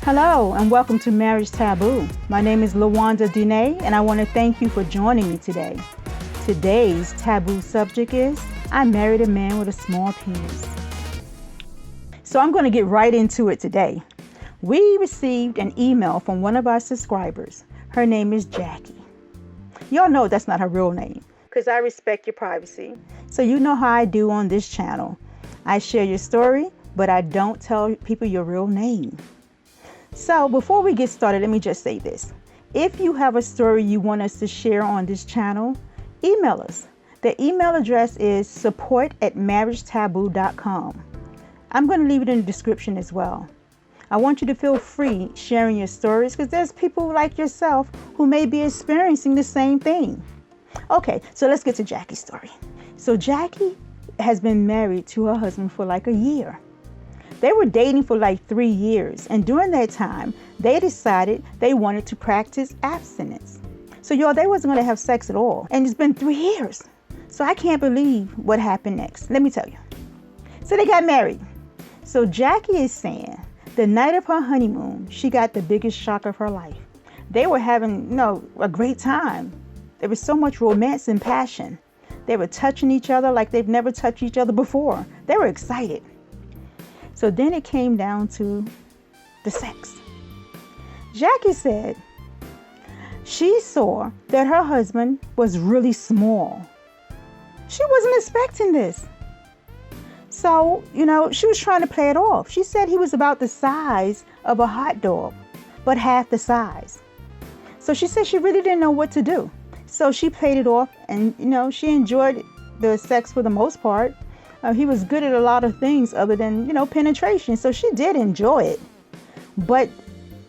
Hello and welcome to Marriage Taboo. My name is LaWanda Dene and I want to thank you for joining me today. Today's taboo subject is, I married a man with a small penis. So I'm going to get right into it today. We received an email from one of our subscribers. Her name is Jackie. Y'all know that's not her real name because I respect your privacy. So you know how I do on this channel. I share your story, but I don't tell people your real name. So before we get started, let me just say this. If you have a story you want us to share on this channel, email us. The email address is support@marriagetaboo.com. I'm going to leave it in the description as well. I want you to feel free sharing your stories because there's people like yourself who may be experiencing the same thing. Okay, so let's get to Jackie's story. So Jackie has been married to her husband for like a year. They were dating for like 3 years, and during that time, they decided they wanted to practice abstinence. So y'all, they wasn't going to have sex at all, and it's been 3 years. So I can't believe what happened next. Let me tell you. So they got married. So Jackie is saying the night of her honeymoon, she got the biggest shock of her life. They were having, a great time. There was so much romance and passion. They were touching each other like they've never touched each other before. They were excited. So then it came down to the sex. Jackie said she saw that her husband was really small. She wasn't expecting this. So, she was trying to play it off. She said he was about the size of a hot dog, but half the size. So she said she really didn't know what to do. So she played it off and, she enjoyed the sex for the most part. He was good at a lot of things other than, penetration. So she did enjoy it. But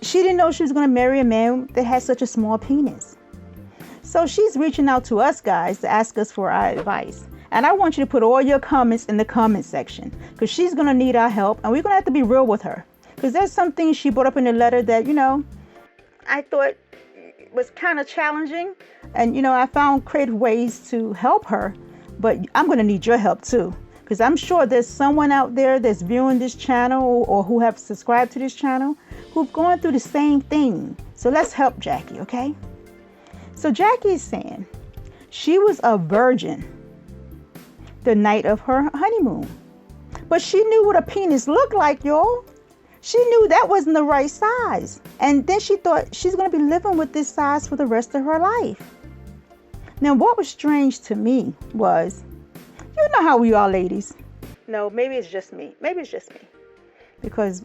she didn't know she was going to marry a man that had such a small penis. So she's reaching out to us guys to ask us for our advice. And I want you to put all your comments in the comment section because she's going to need our help. And we're going to have to be real with her because there's some things she brought up in the letter that, I thought was kind of challenging. And, I found creative ways to help her. But I'm going to need your help too. Because I'm sure there's someone out there that's viewing this channel or who have subscribed to this channel who've gone through the same thing. So let's help Jackie, okay? So Jackie is saying she was a virgin the night of her honeymoon. But she knew what a penis looked like, y'all. She knew that wasn't the right size. And then she thought she's going to be living with this size for the rest of her life. Now, what was strange to me was, you know how we are, ladies. No, maybe it's just me. Because,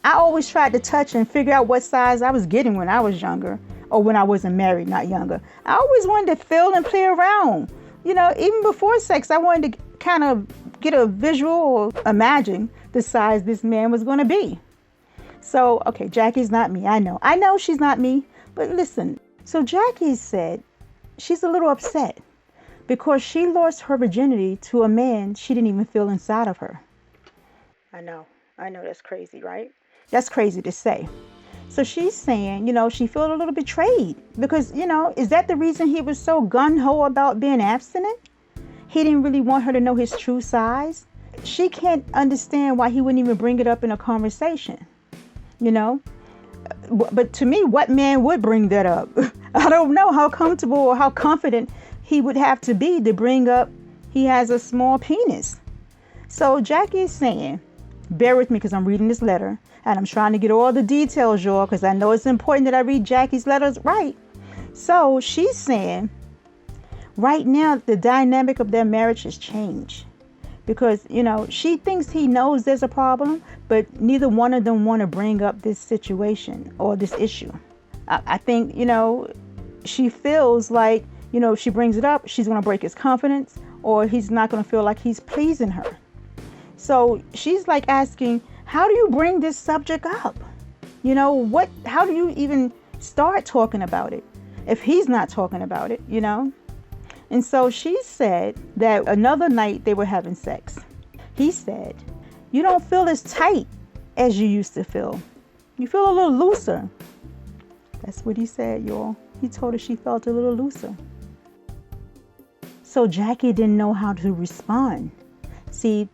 I always tried to touch and figure out what size I was getting when I was younger. Or when I wasn't married, not younger. I always wanted to feel and play around. Even before sex, I wanted to kind of get a visual or imagine the size this man was going to be. So, okay, Jackie's not me. I know she's not me. But listen, so Jackie said she's a little upset because she lost her virginity to a man she didn't even feel inside of her. I know that's crazy, right? That's crazy to say. So she's saying, she felt a little betrayed because, is that the reason he was so gung-ho about being abstinent? He didn't really want her to know his true size. She can't understand why he wouldn't even bring it up in a conversation, But to me, what man would bring that up? I don't know how comfortable or how confident he would have to be to bring up he has a small penis. So Jackie is saying, bear with me because I'm reading this letter and I'm trying to get all the details, y'all, because I know it's important that I read Jackie's letters right. So she's saying right now the dynamic of their marriage has changed because, she thinks he knows there's a problem, but neither one of them want to bring up this situation or this issue. I think, she feels like, if she brings it up, she's going to break his confidence or he's not going to feel like he's pleasing her. So she's like asking, how do you bring this subject up? How do you even start talking about it if he's not talking about it, And so she said that another night they were having sex. He said, you don't feel as tight as you used to feel. You feel a little looser. That's what he said, y'all. He told her she felt a little looser. So Jackie didn't know how to respond. See,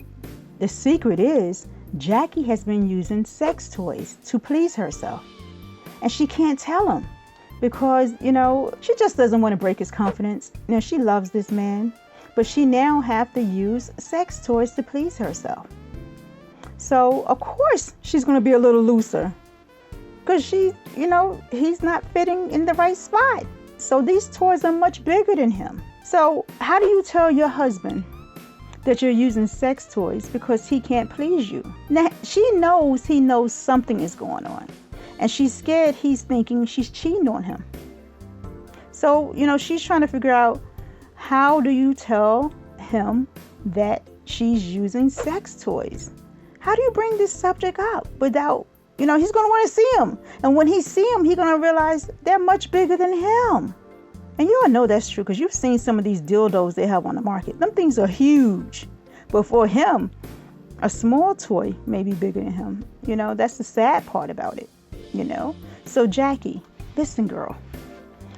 the secret is Jackie has been using sex toys to please herself. And she can't tell him because, she just doesn't want to break his confidence. She loves this man, but she now have to use sex toys to please herself. So, of course, she's going to be a little looser because he's not fitting in the right spot. So these toys are much bigger than him. So how do you tell your husband that you're using sex toys because he can't please you? Now, he knows something is going on. And she's scared he's thinking she's cheating on him. So, she's trying to figure out, how do you tell him that she's using sex toys? How do you bring this subject up without, he's going to want to see them. And when he see them, he's going to realize they're much bigger than him. And you all know that's true because you've seen some of these dildos they have on the market. Them things are huge. But for him, a small toy may be bigger than him. That's the sad part about it. So Jackie, listen, girl,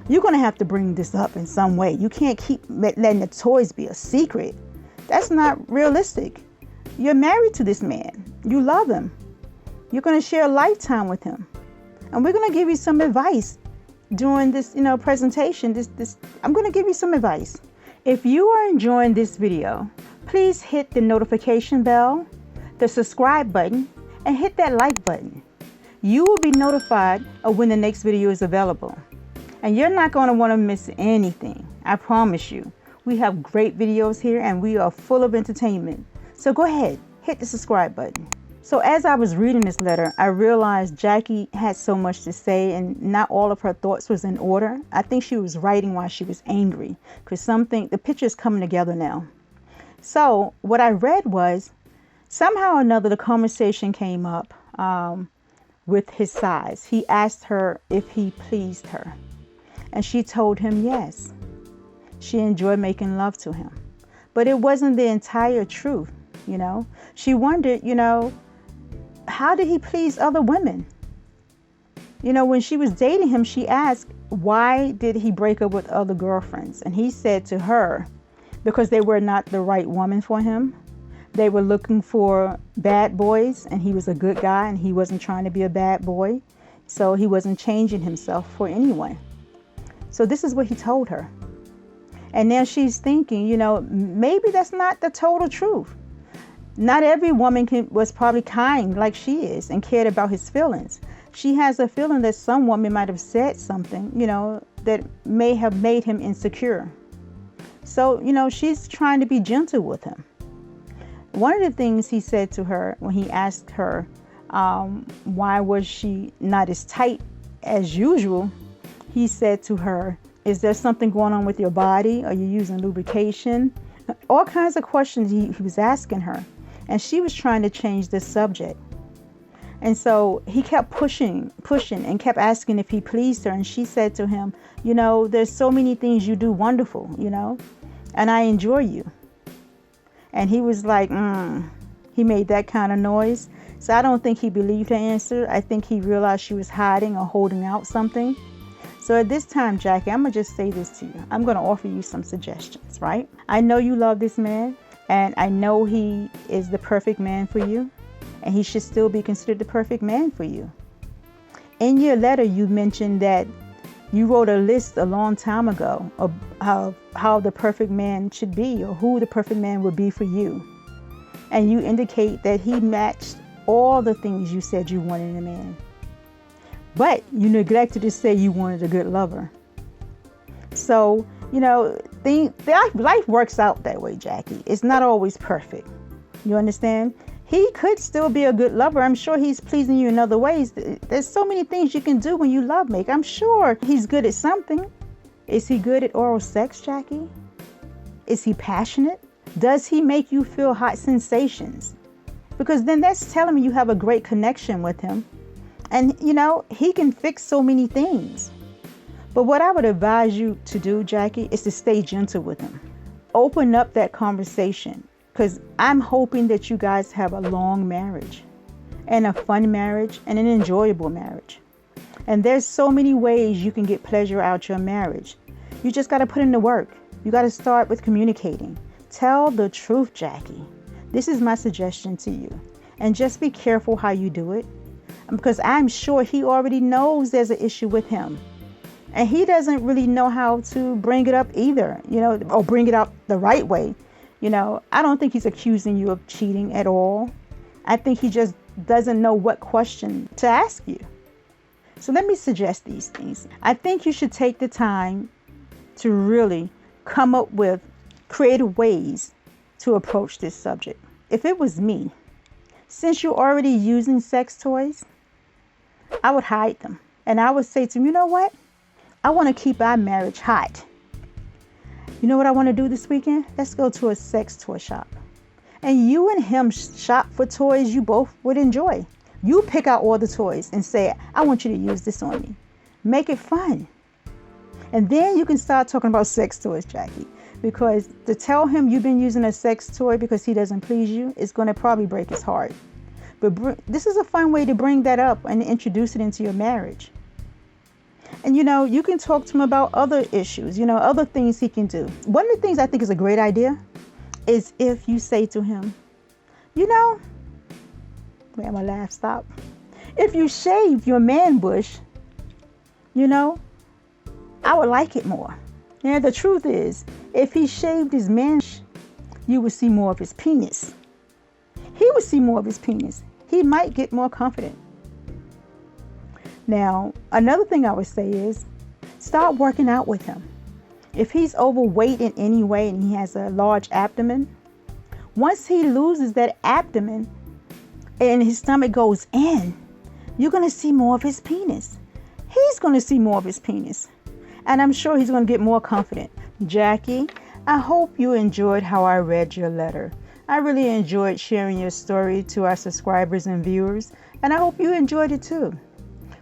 you're going to have to bring this up in some way. You can't keep letting the toys be a secret. That's not realistic. You're married to this man. You love him. You're going to share a lifetime with him. And we're going to give you some advice during this, presentation. I'm going to give you some advice. If you are enjoying this video, please hit the notification bell, the subscribe button, and hit that like button. You will be notified of when the next video is available. And you're not going to want to miss anything. I promise you. We have great videos here and we are full of entertainment. So go ahead, hit the subscribe button. So as I was reading this letter, I realized Jackie had so much to say and not all of her thoughts was in order. I think she was writing while she was angry because the picture is coming together now. So what I read was, somehow or another the conversation came up with his size. He asked her if he pleased her. And she told him yes. She enjoyed making love to him. But it wasn't the entire truth, She wondered, how did he please other women? When she was dating him, she asked, why did he break up with other girlfriends? And he said to her, because they were not the right woman for him. They were looking for bad boys, and he was a good guy, and he wasn't trying to be a bad boy. So he wasn't changing himself for anyone. So this is what he told her. And now she's thinking, maybe that's not the total truth. Not every woman was probably kind like she is and cared about his feelings. She has a feeling that some woman might have said something, that may have made him insecure. So, she's trying to be gentle with him. One of the things he said to her when he asked her, why was she not as tight as usual? He said to her, is there something going on with your body? Are you using lubrication? All kinds of questions he was asking her. And she was trying to change the subject. And so he kept pushing and kept asking if he pleased her. And she said to him, there's so many things you do wonderful, and I enjoy you. And he was like, he made that kind of noise. So I don't think he believed her answer. I think he realized she was hiding or holding out something. So at this time, Jackie, I'm going to just say this to you. I'm going to offer you some suggestions, right? I know you love this man, and I know he is the perfect man for you, and he should still be considered the perfect man for you. In your letter, you mentioned that you wrote a list a long time ago of how the perfect man should be, or who the perfect man would be for you. And you indicate that he matched all the things you said you wanted in a man. But you neglected to say you wanted a good lover. So, life works out that way, Jackie. It's not always perfect. You understand? He could still be a good lover. I'm sure he's pleasing you in other ways. There's so many things you can do when you love make. I'm sure he's good at something. Is he good at oral sex, Jackie? Is he passionate? Does he make you feel hot sensations? Because then that's telling me you have a great connection with him. And, he can fix so many things. But what I would advise you to do, Jackie, is to stay gentle with him. Open up that conversation. Because I'm hoping that you guys have a long marriage and a fun marriage and an enjoyable marriage. And there's so many ways you can get pleasure out your marriage. You just got to put in the work. You got to start with communicating. Tell the truth, Jackie. This is my suggestion to you. And just be careful how you do it, because I'm sure he already knows there's an issue with him. And he doesn't really know how to bring it up either, or bring it up the right way. I don't think he's accusing you of cheating at all. I think he just doesn't know what question to ask you. So let me suggest these things. I think you should take the time to really come up with creative ways to approach this subject. If it was me, since you're already using sex toys, I would hide them. And I would say to him, you know what? I want to keep our marriage hot. You know what I want to do this weekend? Let's go to a sex toy shop. And you and him shop for toys you both would enjoy. You pick out all the toys and say, I want you to use this on me. Make it fun. And then you can start talking about sex toys, Jackie. Because to tell him you've been using a sex toy because he doesn't please you is going to probably break his heart. But this is a fun way to bring that up and introduce it into your marriage. And you can talk to him about other issues, other things he can do. One of the things I think is a great idea is if you say to him, where my laugh stop? If you shave your man bush, I would like it more. Yeah, the truth is, if he shaved his man, you would see more of his penis. He would see more of his penis. He might get more confident. Now, another thing I would say is start working out with him. If he's overweight in any way and he has a large abdomen, once he loses that abdomen and his stomach goes in, you're going to see more of his penis. He's going to see more of his penis. And I'm sure he's going to get more confident. Jackie, I hope you enjoyed how I read your letter. I really enjoyed sharing your story to our subscribers and viewers. And I hope you enjoyed it too.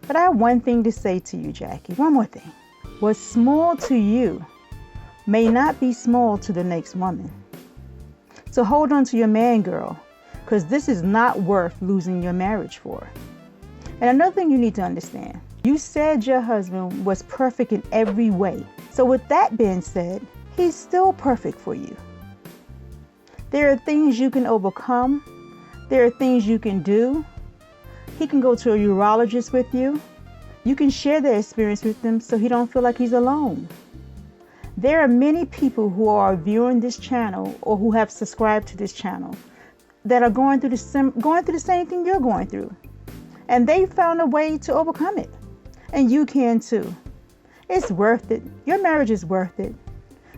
But I have one thing to say to you, Jackie. One more thing. What's small to you may not be small to the next woman. So hold on to your man, girl, because this is not worth losing your marriage for. And another thing you need to understand, you said your husband was perfect in every way. So with that being said, he's still perfect for you. There are things you can overcome. There are things you can do. He can go to a urologist with you. You can share the experience with him so he don't feel like he's alone. There are many people who are viewing this channel or who have subscribed to this channel that are going through the same thing you're going through. And they found a way to overcome it. And you can too. It's worth it. Your marriage is worth it.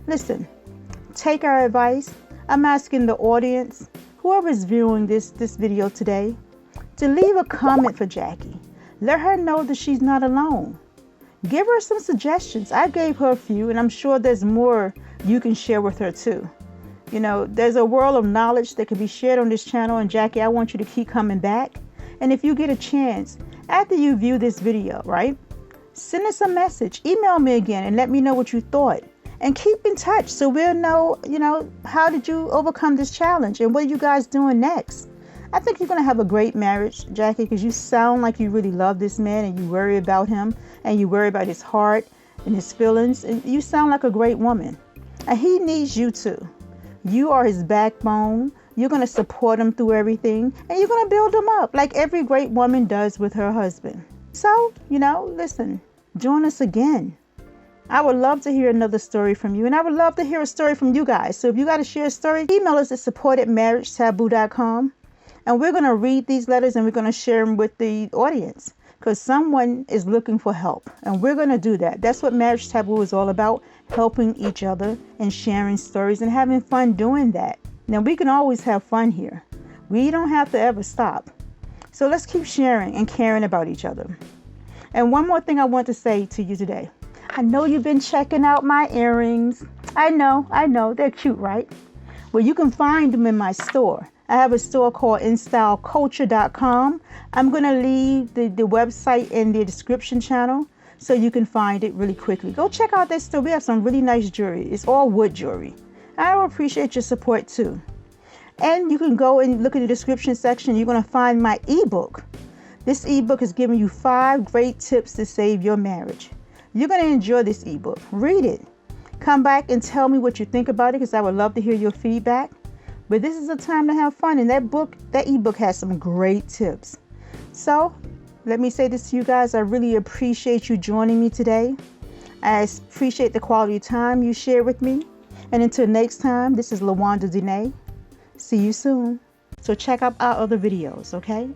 Listen, take our advice. I'm asking the audience, whoever is viewing this video today, to leave a comment for Jackie. Let her know that she's not alone. Give her some suggestions. I gave her a few, and I'm sure there's more you can share with her too. There's a world of knowledge that can be shared on this channel, and Jackie, I want you to keep coming back. And if you get a chance, after you view this video, right, send us a message. Email me again and let me know what you thought. And keep in touch so we'll know, how did you overcome this challenge and what are you guys doing next? I think you're going to have a great marriage, Jackie, because you sound like you really love this man and you worry about him and you worry about his heart and his feelings. And you sound like a great woman. And he needs you too. You are his backbone. You're going to support him through everything. And you're going to build him up like every great woman does with her husband. So, listen, join us again. I would love to hear another story from you. And I would love to hear a story from you guys. So if you got to share a story, email us at support@marriagetaboo.com. And we're going to read these letters and we're going to share them with the audience because someone is looking for help. And we're going to do that. That's what Marriage Taboo is all about, helping each other and sharing stories and having fun doing that. Now, we can always have fun here. We don't have to ever stop. So let's keep sharing and caring about each other. And one more thing I want to say to you today. I know you've been checking out my earrings. I know. They're cute, right? Well, you can find them in my store. I have a store called InstyleCulture.com. I'm going to leave the website in the description channel so you can find it really quickly. Go check out that store. We have some really nice jewelry. It's all wood jewelry. I will appreciate your support too. And you can go and look at the description section. You're going to find my ebook. This ebook is giving you 5 great tips to save your marriage. You're going to enjoy this ebook. Read it. Come back and tell me what you think about it because I would love to hear your feedback. But this is a time to have fun. And that ebook has some great tips. So let me say this to you guys. I really appreciate you joining me today. I appreciate the quality time you share with me. And until next time, this is LaWanda Dene. See you soon. So check out our other videos, okay?